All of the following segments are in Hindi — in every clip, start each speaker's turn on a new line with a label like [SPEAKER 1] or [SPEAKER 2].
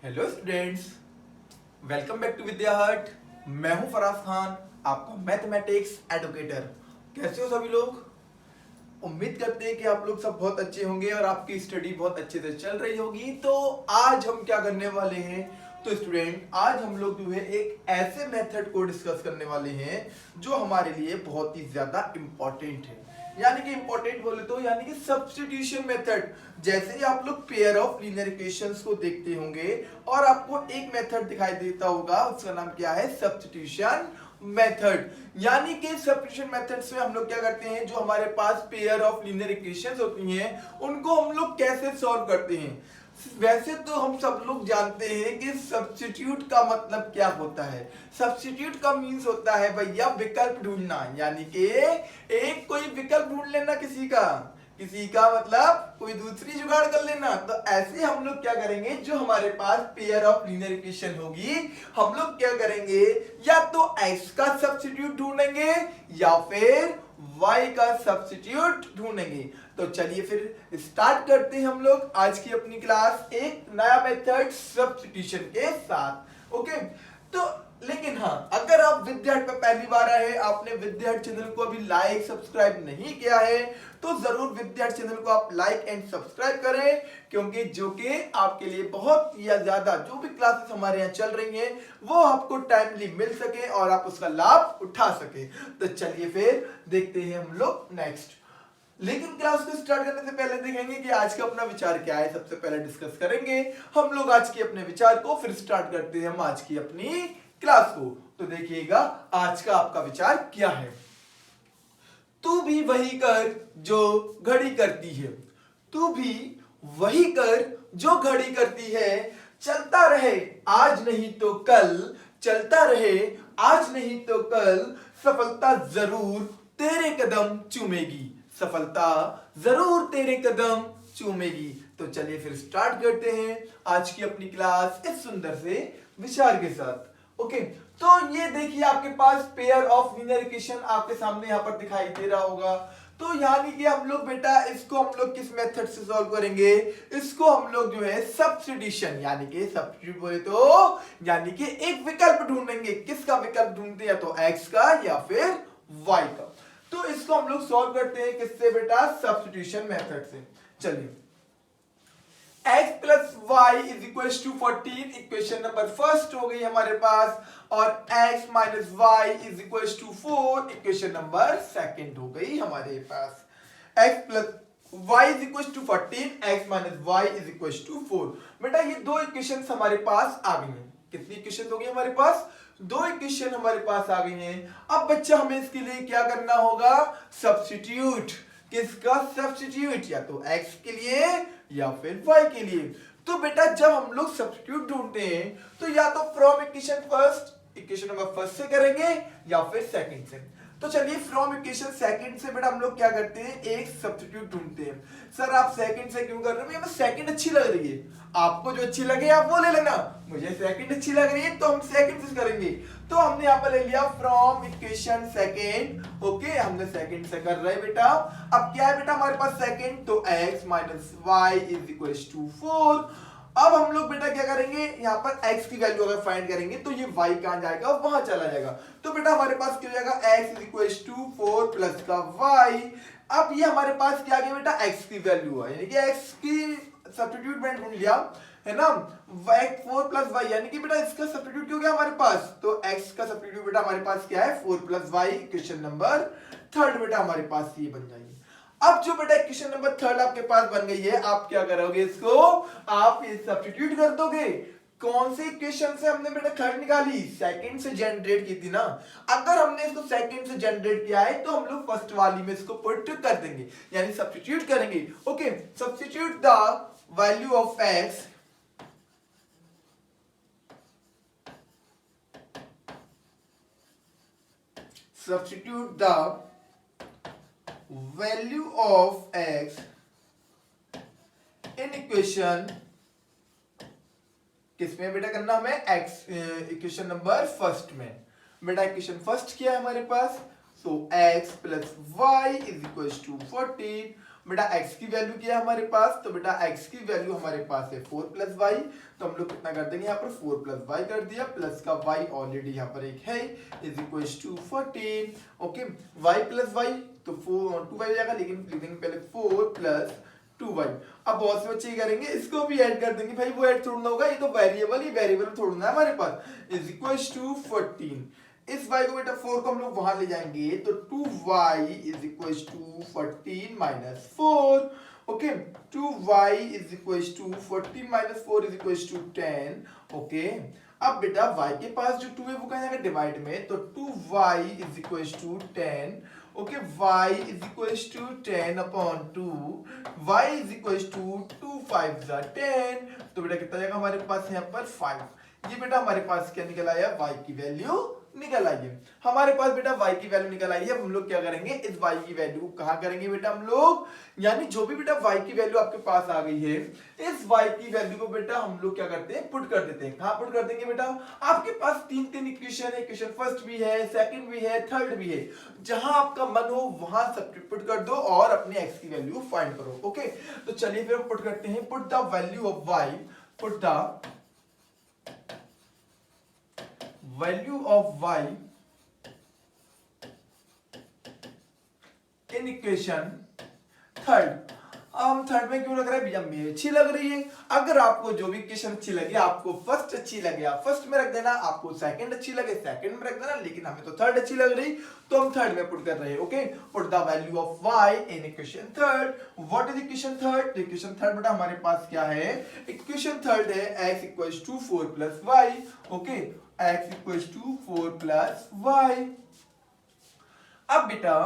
[SPEAKER 1] Hello students, welcome back to Vidya hut. मैं हूं फराज खान, आपका मैथमेटिक्स एडुकेटर। कैसे हो सभी लोग? उम्मीद करते हैं कि आप लोग सब बहुत अच्छे होंगे और आपकी स्टडी बहुत अच्छे से चल रही होगी। तो आज हम क्या करने वाले हैं? तो स्टूडेंट, आज हम लोग जो है एक ऐसे मेथड को डिस्कस करने वाले हैं जो हमारे लिए बहुत ही ज्यादा इंपॉर्टेंट है। यानी कि इंपॉर्टेंट बोले तो यानी कि सब्स्टिट्यूशन मेथड। जैसे ही आप लोग पेयर ऑफ लीनियर इक्वेशंस को देखते होंगे और आपको एक मेथड दिखाई देता होगा, उसका नाम क्या है? Substitution method. यानी कि सब्स्टिट्यूशन मेथड्स में हम लोग क्या करते हैं, जो हमारे पास पेयर ऑफ लीनियर इक्वेशंस होती हैं उनको हम लोग कैसे सॉल्व करते हैं। वैसे तो हम सब लोग जानते हैं कि सब्स्टिट्यूट का मतलब क्या होता है। सब्स्टिट्यूट का मीन्स होता है भैया विकल्प ढूंढना, यानी कि एक कोई विकल्प ढूंढ लेना किसी का मतलब कोई दूसरी जुगाड़ कर लेना। तो ऐसे हम लोग क्या करेंगे, जो हमारे पास पेयर ऑफ लीनियर इक्वेशन होगी हम लोग क्या करेंगे, या तो x का सब्स्टिट्यूट ढूंढेंगे या फिर y का सब्स्टिट्यूट ढूंढेंगे। तो चलिए फिर स्टार्ट करते हैं हम लोग आज की अपनी क्लास एक नया मेथड सब्स्टिट्यूशन के साथ। ओके, तो लेकिन हाँ, अगर आप विद्यार्थ पे पहली बार आए, आपने विद्यार्थ चैनल को अभी लाइक सब्सक्राइब नहीं किया है, तो जरूर विद्यार्थ चैनल को आप लाइक एंड सब्सक्राइब करें, क्योंकि जो कि आपके लिए बहुत या ज्यादा जो भी क्लासेस हमारे यहाँ चल रही हैं वो आपको टाइमली मिल सके और आप उसका लाभ उठा सके। तो चलिए फिर देखते हैं हम लोग नेक्स्ट। लेकिन क्लास को स्टार्ट करने से पहले देखेंगे कि आज का अपना विचार क्या है। सबसे पहले डिस्कस करेंगे हम लोग आज के अपने विचार को, फिर स्टार्ट करते हैं हम आज की अपनी क्लास को। तो देखिएगा आज का आपका विचार क्या है। तू भी वही कर जो घड़ी करती है, तू भी वही कर जो घड़ी करती है, चलता रहे आज नहीं तो कल, चलता रहे आज नहीं तो कल, सफलता जरूर तेरे कदम चूमेगी, सफलता जरूर तेरे कदम चूमेगी। तो चलिए फिर स्टार्ट करते हैं आज की अपनी क्लास इस सुंदर से विचार के साथ। ओके, तो ये देखिए आपके पास पेयर ऑफ लीनियर इक्वेशन आपके सामने यहां पर दिखाई दे रहा होगा। तो यानी कि हम लोग बेटा इसको हम लोग किस मेथड से सॉल्व करेंगे, इसको हम लोग जो है सब्स्टिट्यूशन, यानी कि सब्स्टिट्यूट बोले तो यानी कि एक विकल्प ढूंढेंगे। किसका विकल्प ढूंढते हैं? तो x का या फिर y का। तो इसको हम लोग सॉल्व करते हैं किससे बेटा? सब्स्टिट्यूशन मेथड से। चलिए, x plus y is equal to 14 equation number first हो गई हमारे पास, और x minus y is equal to 4 equation number second हो गई हमारे पास। x plus y is equal to 14, x minus y is equal to 4। बेटा ये दो इक्वेशन हमारे पास आ गई हैं। कितनी इक्वेशन हो गई हमारे पास? दो इक्वेशन हमारे पास आ गई हैं। अब बच्चा हमें इसके लिए क्या करना होगा? सब्स्टिट्यूट। किसका सब्स्टिट्यूट? या तो x के लिए या फिर y के लिए। तो बेटा जब हम लोग सब्स्टिट्यूट ढूंढते हैं तो या तो from equation first, equation number first से करेंगे या फिर सेकंड से। तो चलिए फ्रॉम इक्वेशन सेकंड से बेटा हम लोग क्या करते हैं, एक सब्स्टिट्यूट ढूंढते हैं। सर आप सेकंड से क्यों कर रहे हो? हमें सेकंड अच्छी लग रही है, आपको जो अच्छी लगे आप वो ले लेना, मुझे सेकंड अच्छी लग रही है तो हम सेकंड से करेंगे। तो हमने यहाँ पर ले लिया फ्रॉम इक्वेशन सेकंड। ओके, हमने सेकंड से कर रहे हैं बेटा। अब क्या है बेटा हमारे पास सेकंड? तो x minus y is equal to 4। अब हम लोग बेटा क्या करेंगे, यहाँ पर x की वैल्यू अगर फाइंड करेंगे तो ये y कहां जाएगा? वहां चला जाएगा। तो बेटा हमारे पास क्या हो जाएगा? x is equal to 4 plus का y। अब ये हमारे पास क्या आ गया बेटा? x की वैल्यू है, यानी कि x की सब्स्टिट्यूट मैंने ढूंढ लिया है ना, 4 प्लस वाई, यानी कि बेटा इसका सब्स्टिट्यूट क्यों गया हमारे पास? तो x का सब्स्टिट्यूट बेटा हमारे पास क्या है? 4 plus y. Equation number third बेटा हमारे पास ये बन जाएगी। अब जो बेटा इक्वेशन नंबर थर्ड आपके पास बन गई है, आप क्या करोगे? इसको आप ये सब्स्टिट्यूट कर दोगे। कौन सी इक्वेशन से हमने बेटा थर्ड निकाली? सेकंड से जनरेट की थी ना। अगर हमने इसको सेकंड से जनरेट किया है तो हम लोग फर्स्ट वाली में इसको पुट कर देंगे, यानी सब्स्टिट्यूट करेंगे। Okay, substitute the value of x, substitute the value of x in equation, किसमें बेटा करना हमें? x इक्वेशन नंबर फर्स्ट में। बेटा इक्वेशन फर्स्ट क्या है हमारे पास? So x plus y is equal to 14 बेटा x की वैल्यू क्या है हमारे पास, तो बेटा x की वैल्यू हमारे पास है 4 प्लस वाई, तो हम लोग कितना कर देंगे यहाँ पर 4 प्लस वाई कर दिया, प्लस का y ऑलरेडी यहाँ पर एक है, is equal to 14। Okay, y plus y तो 2 वाई हो जाएगा, लेकिन लिखेंगे पहले 4 प्लस 2y। अब बहुत से बच्चे करेंगे इसको भी ऐड कर देंगे, भाई वो ऐड थोड़ा होगा, ये तो वेरिएबल ही वेरिएबल थोड़ा है हमारे पास, इज इक्वल टू 14। इस y को बेटा 4 को हम लोग वहां ले जाएंगे तो 2y is equal to 14 minus 4। Okay, 2y is equal to 14 minus 4 is equal to 10। Okay, अब बेटा y के पास जो 2 है वो कहाँ जाएगा डिवाइड में, तो 2y is equal to 10। Okay, y is equal to 10 upon 2, y is equal to 2 5 10, तो बेटा कितना जाएगा हमारे पास यहाँ पर 5। ये बेटा हमारे पास क्या निकल आया, y की वैल्यू निकल आई है हमारे पास बेटा, y की वैल्यू निकल आई है। अब हम लोग क्या करेंगे, इस y की वैल्यू कहाँ करेंगे बेटा हम लोग, यानी जो भी बेटा y की वैल्यू आपके पास आ गई है, इस y की वैल्यू को बेटा हम लोग क्या करते हैं, पुट कर देते हैं। कहाँ पुट कर देंगे बेटा, आपके पास तीन इक्वेशन है, इक्वेशन फर्स्ट भी है, सेकंड भी है, थर्ड भी है, जहां आपका मन हो वहां सब्स्टिट्यूट कर दो और अपने x की वैल्यू फाइंड करो। ओके, तो चलिए फिर हम पुट करते हैं, put the value of y, put the value of y in equation third. हम थर्ड में क्यों लग रहा है भैया, में अच्छी लग रही है। अगर आपको जो भी इक्वेशन अच्छी लगे, आपको फर्स्ट अच्छी लगे आप फर्स्ट में रख देना, आपको सेकंड अच्छी लगे सेकंड में रख देना, लेकिन हमें तो थर्ड अच्छी लग रही तो हम थर्ड में पुट कर रहे हैं। Okay, put the value of y in equation third. What is equation third, equation third बेटा हमारे पास क्या है, इक्वेशन थर्ड है x equals to 4 plus y। Okay, x equals to 4 plus y। अब बेटा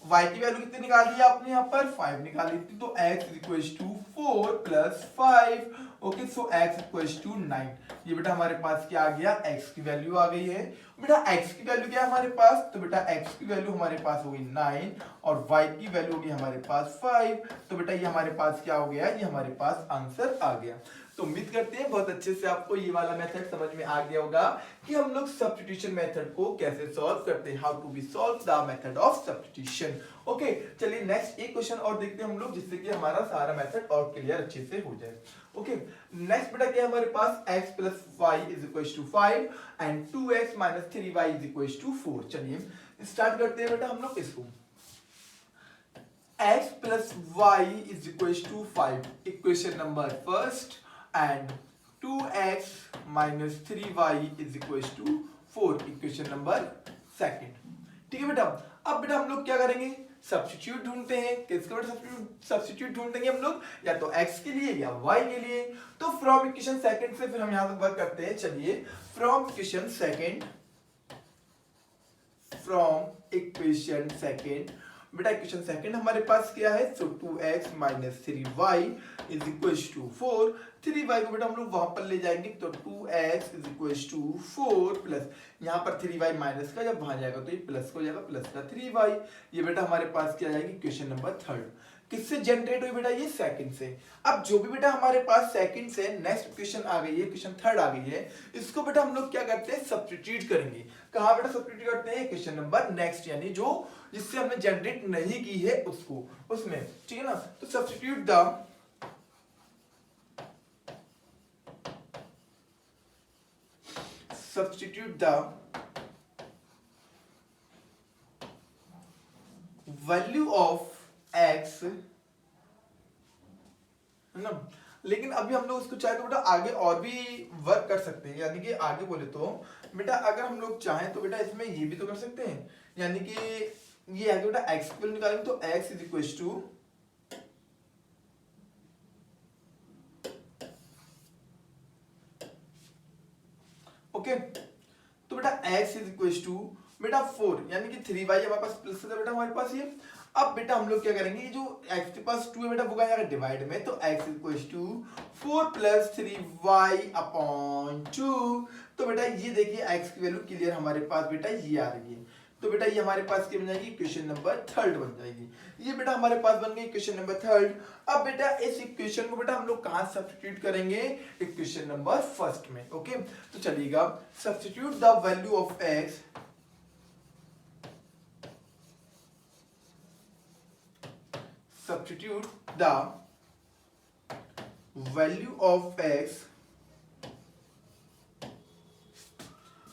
[SPEAKER 1] y की वैल्यू कितनी निकाल दी आपने, यहाँ पर 5 निकाली थी, तो x equals to 4 plus 5। Okay, so x equals to 9। ये बेटा हमारे पास क्या आ गया, x की वैल्यू आ गई है। बेटा x की वैल्यू क्या है हमारे पास, तो बेटा x की वैल्यू हमारे पास हो गई 9 और y की वैल्यू होगी हमारे पास 5। तो बेटा ये हमारे पास क्या हो गया, ये हमारे पास आंसर आ गया। तो उम्मीद करते हैं बहुत अच्छे से आपको ये वाला मेथड समझ में आ गया होगा कि हम लोग सब्स्टिट्यूशन मेथड को कैसे सॉल्व करते हैं, how to be solve the method of substitution. Okay, चलिए नेक्स्ट एक क्वेश्चन और देखते हैं हम लोग, जिससे कि हमारा सारा मेथड और क्लियर अच्छे से हो जाए। ओके, नेक्स्ट बेटा क्या है हमारे पास, x plus y is equal to 5 and 2x minus 3y is equal to 4। चलिए स्टार्ट करते हैं बेटा हम लोग इसको। x plus y is equal to 5, equation number first, and 2x minus 3y is equals to 4, equation number second. ठीक है बेटा, अब बेटा हम लोग क्या करेंगे, सब्स्टिट्यूट ढूंढते हैं। किसका बेटा सब्स्टिट्यूट ढूंढेंगे हम लोग, या तो x के लिए या y के लिए। तो फ्रॉम इक्वेशन सेकंड से फिर हम यहां तक वर्क करते हैं। चलिए from equation second, from equation second बेटा, इक्वेशन सेकंड हमारे पास क्या है, so 2x minus 3y is equal to 4। 3y को बेटा हम लोग वहां पर ले जाएंगे, तो 2x is equal to 4 plus यहाँ पर 3y माइनस का जब वहां जाएगा तो ये प्लस को जाएगा, प्लस का 3y। ये बेटा हमारे पास क्या जाएगी, इक्वेशन नंबर थर्ड। किससे जनरेट हुई बेटा, ये सेकंड से। अब जो भी बेटा हमारे पास सेकंड से नेक्स्ट इक्वेशन आ गई है, इक्वेशन थर्ड आ गई है, इसको बेटा हम लोग क्या करते हैं, सब्स्टिट्यूट करेंगे। कहाँ बेटा सब्स्टिट्यूट करते हैं, इक्वेशन नंबर नेक्स्ट, यानी जो जिससे हमने जनरेट नहीं की है उसको, उसमें। ठीक है ना, तो substitute the value of x, है ना। लेकिन अभी हम लोग उसको चाहे तो बेटा आगे और भी वर्क कर सकते हैं, यानी कि आगे बोले तो बेटा अगर हम लोग चाहें तो बेटा इसमें ये भी तो कर सकते हैं, यानी कि ये आगे बेटा x की वैल्यू निकालेंगे तो x is equal to okay, तो बेटा x इज इक्वल टू बेटा 4, यानी कि 3y हमारे पास प्लस है बेटा हमारे पास ये। अब बेटा हम लोग क्या करेंगे, ये जो x के पास 2 है बेटा वो जाएगा डिवाइड में, तो x equal to 4 plus 3y upon 2। तो बेटा ये देखिए x की वैल्यू क्लियर हमारे पास बेटा ये आ रही है, तो बेटा ये हमारे पास क्या बन जाएगी, इक्वेशन नंबर थर्ड बन जाएगी। ये बेटा हमारे पास बन गई इक्वेशन नंबर थर्ड। अब बेटा इस इक्वेशन को बेटा हम लोग कहां सब्स्टिट्यूट करेंगे, इक्वेशन नंबर फर्स्ट में। ओके, तो चलिएगा substitute the value of x, substitute the value of x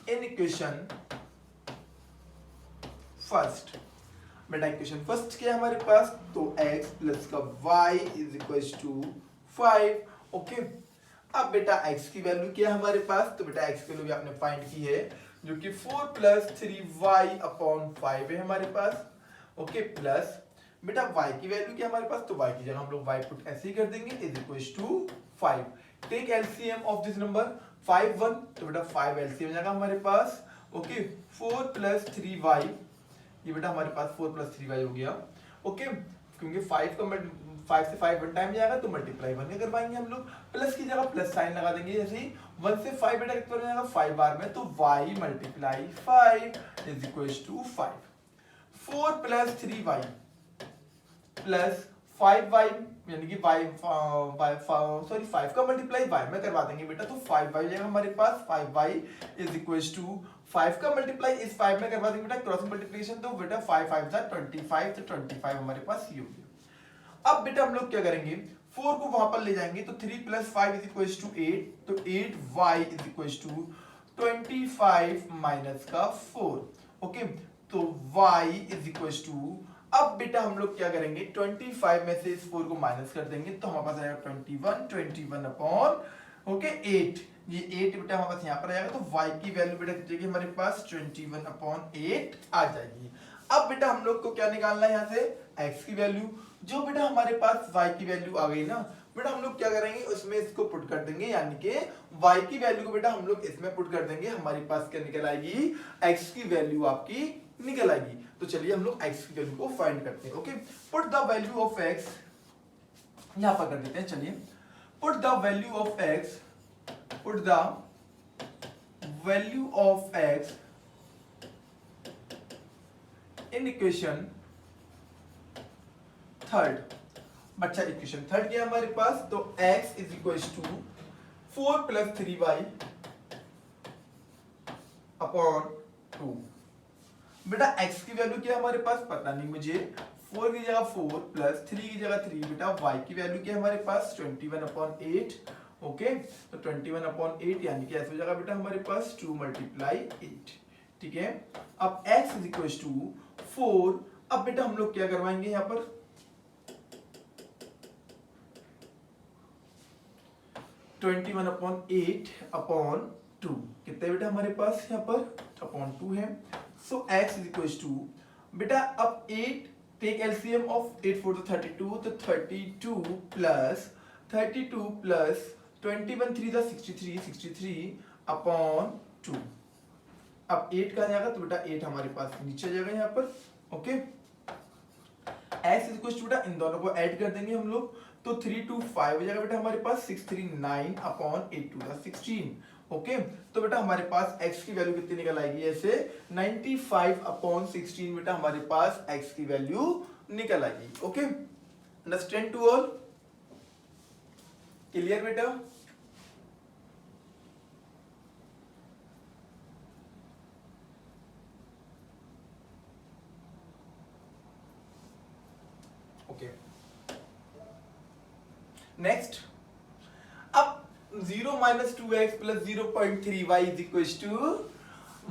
[SPEAKER 1] in equation first. बेटा इक्वेशन फर्स्ट क्या है हमारे पास, तो x प्लस का y is equal to 5। Okay, अब बेटा x की वैल्यू क्या है हमारे पास, तो बेटा x की वैल्यू आपने फाइंड की है जो कि 4 प्लस 3y अपॉन 5 है हमारे पास। ओके, प्लस बेटा y की वैल्यू क्या है हमारे पास, तो y की जगह हम लोग y पुट ऐसे ही कर देंगे is equal to 5। Take LCM of this number 5 1, तो बेटा 5 एलसीएम जाएगा हमारे पास। ओके, 4 प्लस 3y, ये बेटा हमारे पास 4 प्लस 3y हो गया। ओके, क्योंकि 5 से 5 वन टाइम जाएगा तो मल्टीप्लाई 1 करवाएंगे हम लोग, प्लस की जगह प्लस साइन लगा देंगे। जैसे ही 1 से 5 बेटा कितना जाएगा 5 बार में, तो y multiply 5 is equal to 5। 4 plus 3y plus 5y, यानी कि सॉरी 5 का मल्टीप्लाई y में करवा देंगे बेटा, तो 5y जाएगा हमारे पास। 5y इज इक्वल टू 5 का मल्टीप्लाई इस 5 में करवा देंगे बेटा, क्रॉस मल्टीप्लिकेशन, तो बेटा 5 5 जा 25, तो 25 हमारे पास ये हो गया। अब बेटा हम लोग क्या करेंगे, 4 को वहां पर ले जाएंगे, तो 3 प्लस 5 इज इक्वल टू 8, तो 8y is equal to 25 minus का 4। ओके, तो y इज इक्वल टू, अब बेटा हम लोग क्या करेंगे, 25 में से इस 4 को माइनस कर देंगे, तो हमारे पास आएगा 21 अपॉन ओके 8। ये 8 बेटा हमारे पास यहाँ पर आएगा, तो y की वैल्यू बेटा कितनी जाएगी हमारे पास 21 अपॉन 8 आ जाएगी। अब बेटा हम लोग को क्या निकालना है यहाँ से, x की वैल्यू। जो बेटा हमारे पास y की वैल्यू आ गई ना बेटा, हम लोग क्या करेंगे उसमें इसको पुट कर देंगे, यानी कि y की वैल्यू को बेटा हम लोग इसमें पुट कर देंगे, हमारे पास क्या निकल आएगी, x की वैल्यू आपकी निकल आएगी। तो चलिए हम लोग x की वैल्यू को फाइंड करते हैं। Okay, put the value of x, यहां पर कर देते हैं, चलिए put the value of x, put the value of x in equation third. बच्चा इक्वेशन थर्ड क्या है हमारे पास, तो x is equal to 4 plus 3y upon 2। बेटा x की वैल्यू क्या है हमारे पास पता नहीं मुझे, 4 की जगह 4 प्लस 3 की जगह 3, बेटा y की वैल्यू क्या है हमारे पास 21 अपॉन 8। ओके, तो 21 अपॉन 8 यानी कि ऐसे हो जाएगा बेटा हमारे पास 2 मल्टीप्लाई 8। ठीक है, अब x इज इक्वल टू 4। अब बेटा हम लोग क्या करवाएंगे यहाँ पर, 21 अपॉन 8 अपॉन 2, कितने बेटा हमारे पास यहाँ पर अपॉन 2 है। सो x इज इक्वल टू, बेटा अब 8 टेक एलसीएम ऑफ 8 4 तो 32, तो 32 प्लस 21 3 जा 63 अपॉन 2। अब 8 का जाएगा, तो बेटा 8 हमारे पास नीचे जाएगा यहाँ पर। Okay, x is equal to बेटा इन दोनों को ऐड कर देंगे हम लोग, तो 3 2 5 हो जाएगा बेटा हमारे पास 6 3 9 अपॉन 8 2 16। ओके, तो बेटा हमारे पास x की वैल्यू कितनी निकल आएगी, ऐसे 95 अपॉन 16 बेटा हमारे पास x की वैल्यू निकल आएगी। Okay, understand to all, clear बेटा। ओके, नेक्स्ट, अब 0 minus 2x plus 0.3y is equal to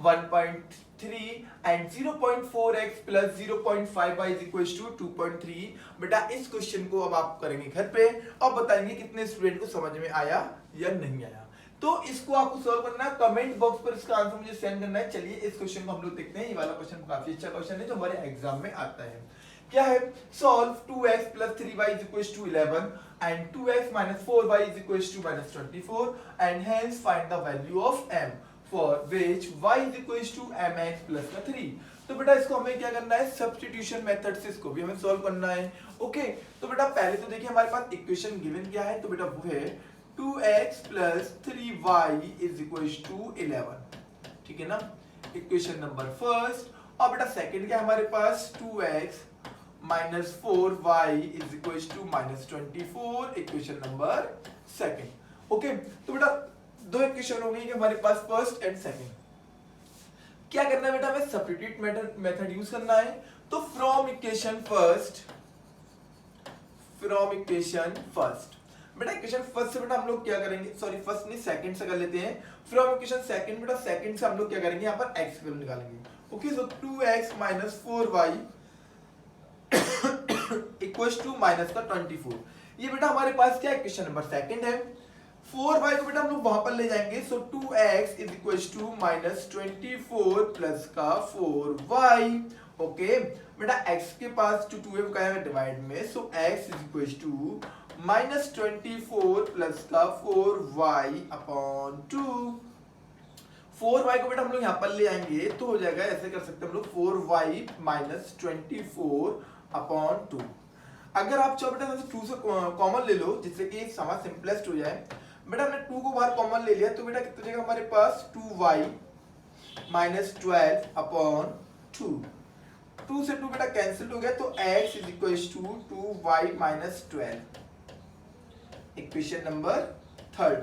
[SPEAKER 1] 1.3 and 0.4x plus 0.5y is equal to 2.3। बेटा इस क्वेश्चन को अब आप करेंगे घर पे और बताएंगे कितने स्टूडेंट को समझ में आया या नहीं आया। तो इसको आपको सॉल्व करना है, कमेंट बॉक्स पर इसका आंसर मुझे सेंड करना है। चलिए इस क्वेश्चन को हम लोग देखते हैं। ये वाला क्वेश्चन काफी अच्छा क्वेश्चन है जो हमारे एग्जाम में आता है। क्या है, solve 2x plus 3y is equals to 11 and 2x minus 4y is equals to minus 24 and hence find the value of m for which y is equals to mx plus 3। तो बेटा इसको हमें क्या करना है, सब्स्टिट्यूशन मेथड से इसको भी हमें सॉल्व करना है। ओके, तो बेटा पहले तो देखिए हमारे पास इक्वेशन गिवन क्या है, तो बेटा वो है 2x plus 3y is equals to 11। ठीक है ना, इक्वेशन नंबर फर्स्ट। और बेटा सेकंड क्या हमारे पास 2x minus 4y is equal to minus 24, equation number second. Okay, तो बेटा दो इक्वेशन हो गई हमारे पास फर्स्ट एंड सेकंड। क्या करना है बेटा, हमें सब्स्टिट्यूट मेथड यूज करना है। तो from equation first from equation first. बेटा इक्वेशन फर्स्ट से बेटा हम लोग क्या करेंगे, सॉरी फर्स्ट नहीं सेकंड से कर लेते हैं। फ्रॉम इक्वेशन सेकंड बेटा सेकंड से हम लोग क्या करेंगे, यहाँ पर x की वैल्यू निकालेंगे। Okay so 2x minus 4y equals to minus का 24। ये बेटा हमारे पास क्या इक्वेशन नंबर सेकंड है। 4y को बेटा हम लोग वहां पर ले जाएंगे, so 2x is equals to minus 24 plus का 4y। ओके बेटा x के पास जो 2 है वो क्या है डिवाइड में, so x is equals to minus 24 plus का 4y अपॉन 2। 4y को बेटा हम लोग यहाँ पर ले आएंगे तो हो जाएगा, ऐसे कर सकते हैं हम लोग 4y माइनस 24 अपॉन 2। अगर आप चाहो बेटा 2 से कॉमन ले लो जिससे कि समा सिंपलेस्ट हो जाए। बेटा हमने 2 को बाहर कॉमन ले लिया तो बेटा कितना जाएगा हमारे पास 2y माइनस 12 अपॉन 2। 2 से 2 बेटा कैंसिल हो गया तो x is equal to 2y minus 12। Equation number third.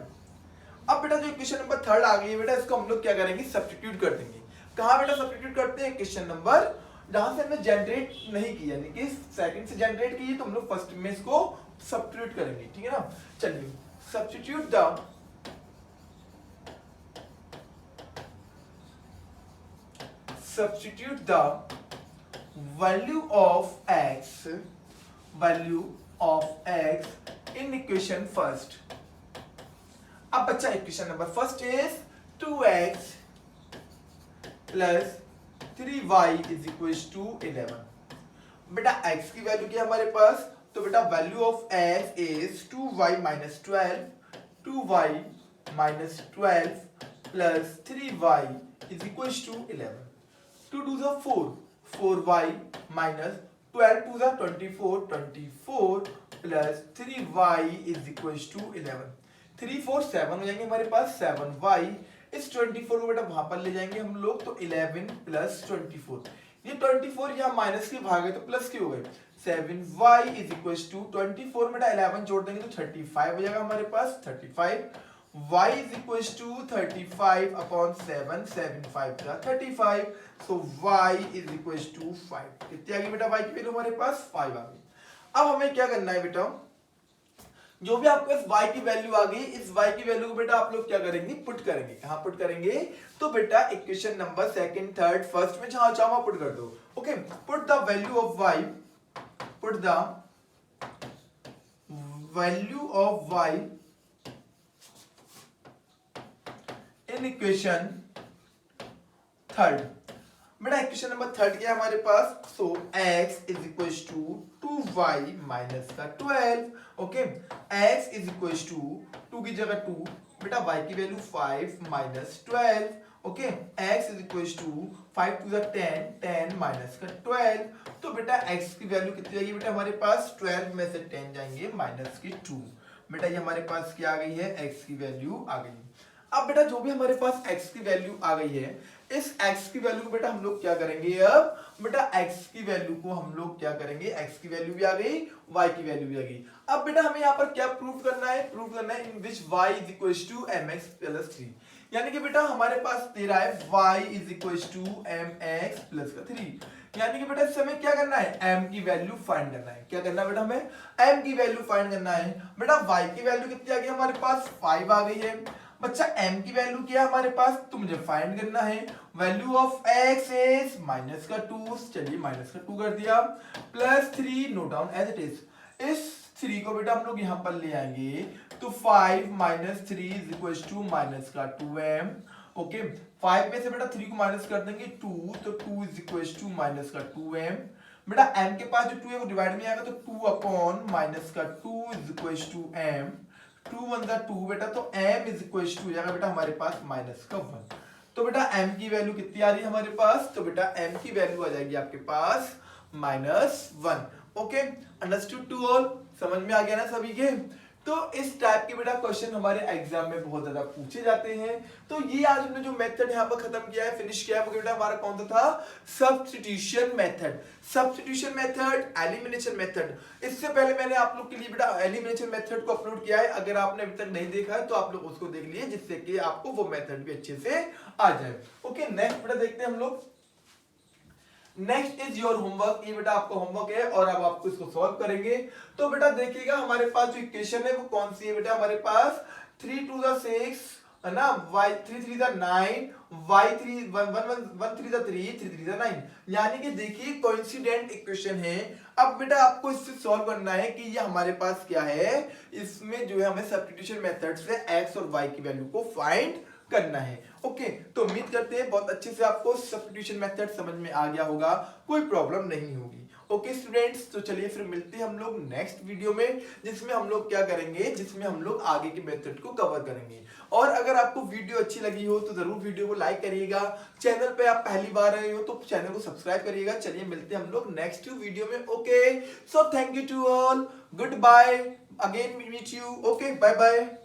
[SPEAKER 1] अब बेटा जो इक्वेशन नंबर थर्ड आ गई है बेटा इसको हम लोग क्या करेंगे, सब्स्टिट्यूट कर देंगे। कहां बेटा सब्स्टिट्यूट करते हैं, इक्वेशन नंबर जहां से हमने जनरेट नहीं किया यानी कि सेकंड से जनरेट की तो हम लोग फर्स्ट में इसको सब्स्टिट्यूट करेंगे, ठीक है ना। चलिए substitute the value of x in equation first. अब बच्चा equation number first is 2x plus 3y is equal to 11। बेटा x की वैल्यू क्या है हमारे पास, तो बेटा value of x is 2y minus 12, 2y minus 12 plus 3y is equal to 11। 2 2 जा 4, 4y माइनस 12 2 जा 24, 24 plus 3y is equal to 11। 3 4 7 हो जाएंगे हमारे पास 7y। इस 24 को बेटा वहां पर ले जाएंगे हम लोग तो 11 प्लस 24। ये 24 यहाँ माइनस के भाग है तो प्लस के हो गए 7y इज इक्वल टू 24 बेटा 11 जोड़ देंगे तो 35 हो जाएगा हमारे पास 35। y is equal to 35 upon 7, 7 5 का 35, so y is equal to 5। कितनी आ गई बेटा y की वैल्यू हमारे पास 5 आ गई। अब हमें क्या करना है बेटा, जो भी आपके पास y की वैल्यू आ गई इस y की वैल्यू को बेटा आप लोग क्या करेंगे, पुट करेंगे। कहां पुट करेंगे, तो बेटा equation number second third first में जहां चाहो पुट कर दो। Okay put the value of y, put the value of y in equation third. बेटा इक्वेशन नंबर थर्ड क्या है हमारे पास, so x is equal to 2y minus का 12। Okay x is equal to 2 की जगह 2, बेटा y की वैल्यू 5 minus 12। Okay x is equal to 5 two 10, 10 minus का 12। तो बेटा x की वैल्यू कितनी जाएगी बेटा हमारे पास 12 में से 10 जाएंगे माइनस की 2। बेटा ये हमारे पास क्या आ गई है, x की वैल्यू आ गई। अब बेटा जो भी हमारे पास x की वैल्यू आ गई है इस x की वैल्यू को बेटा हम लोग क्या करेंगे, अब बेटा x की वैल्यू को हम लोग क्या करेंगे, x की वैल्यू भी आ गई y की वैल्यू भी आ गई। अब बेटा हमें यहाँ पर क्या प्रूव करना है, प्रूव करना है in which y is equal to mx plus 3। यानी कि बेटा हमारे पास दे रहा है y is equal to mx plus का 3। यानी कि बेटा इस समय क्या करना है, m की वैल्यू फाइंड करना है। क्या करना है बेटा, हमें m की वैल्यू फाइंड करना है। बेटा y की वैल्यू कितनी आ गई हमारे पास 5 आ गई है। बच्चा m की वैल्यू क्या है हमारे पास, तो मुझे फाइंड करना है। वैल्यू ऑफ x इज माइनस का 2, चलिए माइनस का 2 कर दिया, plus 3 note down as it is. इस 3 को बेटा हम लोग यहाँ पर ले आएंगे तो 5 minus 3 is equal to minus का 2m। ओके 5 में से बेटा 3 को माइनस कर देंगे 2, तो 2 इज इक्वल टू माइनस का 2m। बेटा m के पास जो 2 है वो डिवाइड में आएगा तो 2 अपॉन माइनस का 2 इज इक्वल टू m। 2 1 जा 2 बेटा, तो m इज इक्वल टू हो जाएगा बेटा हमारे पास माइनस का 1। तो बेटा m की वैल्यू कितनी आ रही है हमारे पास, तो बेटा m की वैल्यू आ जाएगी आपके पास -1। ओके अंडरस्टूड टू ऑल, समझ में आ गया ना सभी के। तो इस टाइप के बेटा क्वेश्चन हमारे एग्जाम में बहुत ज्यादा पूछे जाते हैं। तो ये आज हमने जो मेथड यहाँ पर खत्म किया है, फिनिश किया है, वो बेटा हमारा कौन सा था, substitution method. Substitution method, elimination method. इससे पहले मैंने आप लोग के लिए बेटा एलिमिनेशन मेथड को अपलोड किया है, अगर आपने अभी तक नहीं देखा है तो आप लोग उसको देख लिए, जिससे कि आपको वो मेथड भी अच्छे से आ जाए। ओके नेक्स्ट बेटा देखते हैं हम लोग। Next is your homework. ये बेटा आपका होमवर्क है और अब आपको इसको सॉल्व करेंगे। तो बेटा देखिएगा हमारे पास जो इक्वेशन है वो कौन सी है बेटा, हमारे पास 3 2 6 है ना, y 3 3 9, y 3 1 1 1 3 3 3 3 9, यानी कि देखिए कोइंसिडेंट इक्वेशन है। अब बेटा आपको इससे सॉल्व करना है कि ये हमारे पास क्या है, इसमें जो है हमें सब्स्टिट्यूशन मेथड से x और y की वैल्यू को फाइंड करना है। ओके, तो उम्मीद करते हैं बहुत अच्छे से आपको सब्स्टिट्यूशन मेथड समझ में आ गया होगा, कोई प्रॉब्लम नहीं होगी। ओके स्टूडेंट्स, तो चलिए फिर मिलते हैं हम लोग नेक्स्ट वीडियो में, जिसमें हम लोग क्या करेंगे, जिसमें हम लोग आगे के मेथड को कवर करेंगे। और अगर आपको वीडियो अच्छी लगी हो तो जरूर वीडियो को लाइक करिएगा। चैनल पे आप पहली बार आए हो तो चैनल को सब्सक्राइब करिएगा। चलिए मिलते हैं हम लोग नेक्स्ट वीडियो में। Okay, so thank you to all, good bye, again meet you. Okay, bye bye.